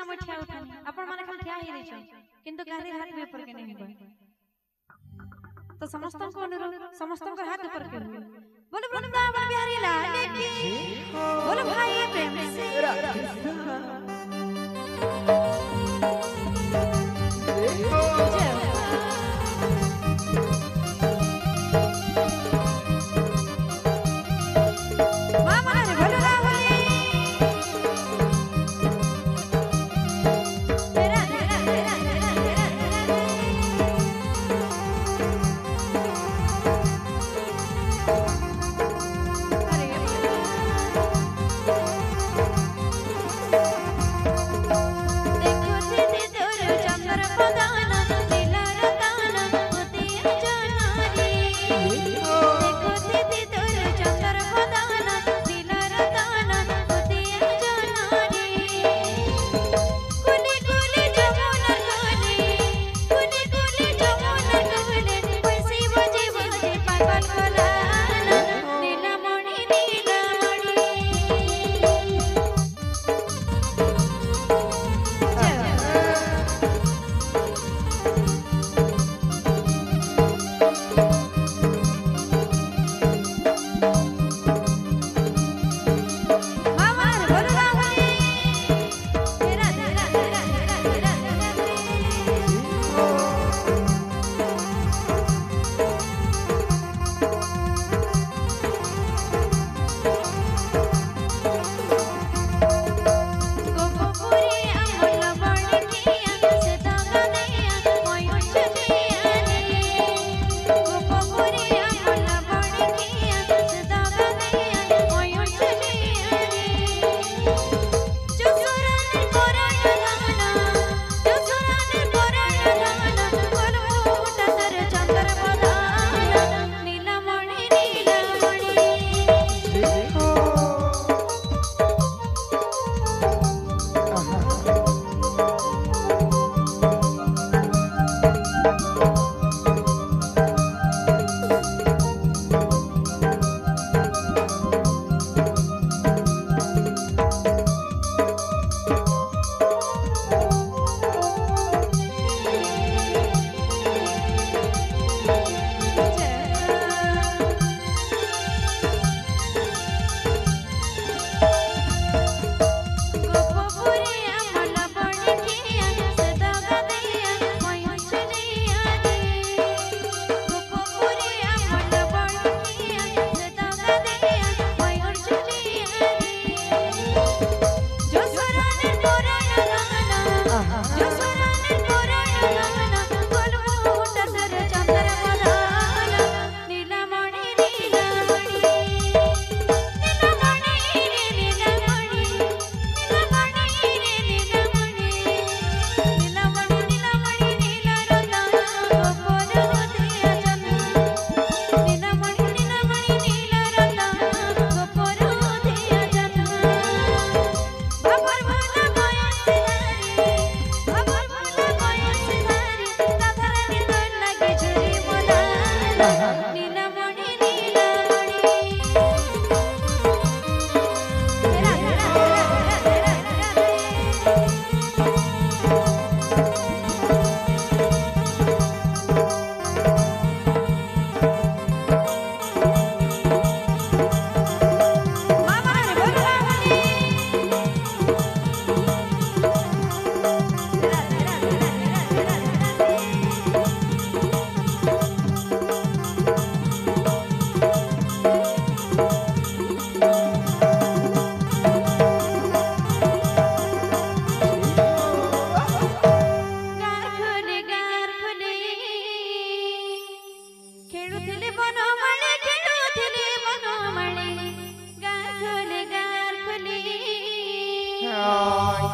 मैं ठिया उठानी अपन माने खाली ठिया ही रहिछ किंतु काहे हाथ में ऊपर के नहीं होय तो समस्त को अनुरोध समस्त को हाथ ऊपर के हुए बोले वृंदावन बिहारी लाल की बोले भाई प्रेम से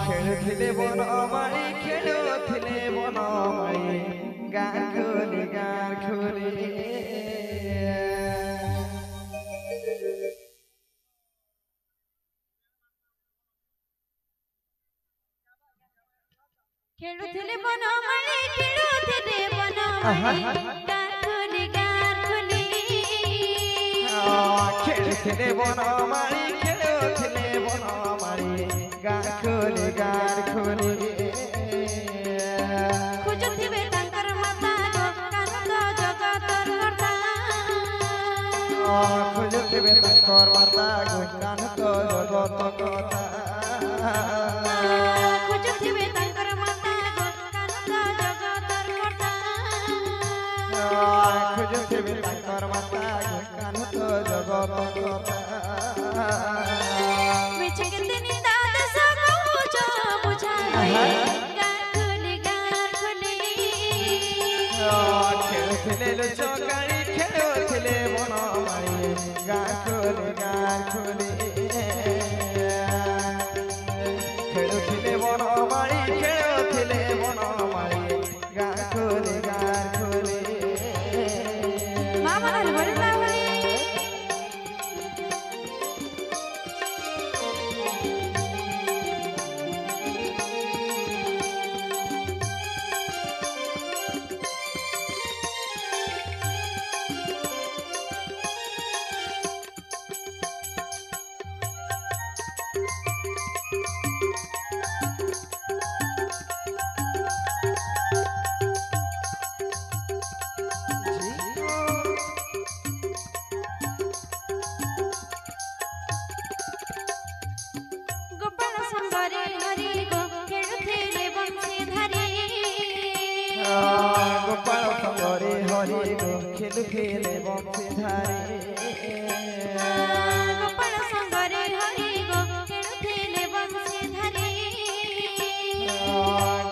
खेलुथिले बनमाली खेलुथिले बनमाली गाखोली गाखोली खेलुथिले बनमाली खेलुथिले बनमाली गाखोली गाखोली खेलुथिले बनमाली खेलुथिले बनमाली गाखोली ଖୋଲି ଗାଁ ଖୋଲି ଖୋଜୁଥିବେ ତାଙ୍କର ମାତା କାନନ୍ଦ ଜଗତର କର୍ତ୍ତା ଖୋଜୁଥିବେ ତାଙ୍କର ମାତା କାନନ୍ଦ ଜଗତ କଥା ଖୋଜୁଥିବେ ତାଙ୍କର ମାତା କାନନ୍ଦ ଜଗତର କର୍ତ୍ତା ଖୋଜୁଥିବେ ତାଙ୍କର ମାତା କାନନ୍ଦ ଜଗତ କଥା ମିଛ କେତେ ନିନ୍ଦା ଦେଶ କହୁଛ ବୁଝାଇ ଗାଁ ଖୋଲି ଖେଳୁଥିଲେ ଲୁଚକାଳି ଖେଳୁଥିଲେ ବନମାଳି ଗାଁ ଖୋଲି ଖେଳୁଥିଲେ ବନମାଳି ଖେଳୁଥିଲେ ବନମାଳି ଗାଁ ଖୋଲି ମା ମନରେ ଭରିଲା ଭଳି ଗୋପାଳ ସଙ୍ଗରେ ହରି ଗୋ ଖେଳୁଥିଲେ ବଂଶୀଧାରୀ ଗୋପାଳ ସଙ୍ଗରେ ହରି ଗୋ ଖେଳୁଥିଲେ ବଂଶୀଧାରୀ ଗୋପାଳ ସଙ୍ଗରେ ହରି ଗୋ ଖେଳୁଥିଲେ ବଂଶୀଧାରୀ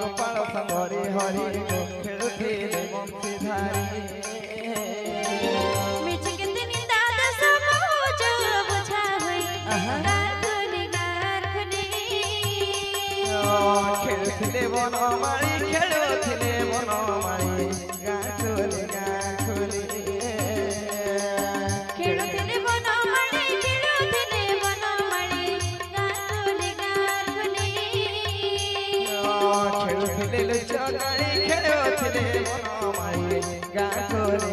ଗୋପାଳ ସଙ୍ଗରେ ହରି ଗୋ ଖେଳୁଥିଲେ ବଂଶୀଧାରୀ ମିଛ କେତେ ନିନ୍ଦା ଦେଶ କହୁଛ ବୁଝା ହୋଇ ଖେଳୁଥିଲେ ବନମାଳି ଖେଳୁଥିଲେ ବନମାଳି ଗାଁ ଖୋଲି ଖେଳୁଥିଲେ ବନମାଳି ଖେଳୁଥିଲେ ବନମାଳି ଗାଁ ଖୋଲି ଖେଳୁଥିଲେ ଲୁଚକାଳି ଖେଳୁଥିଲେ ବନମାଳି ଗାଁ ଖୋଲି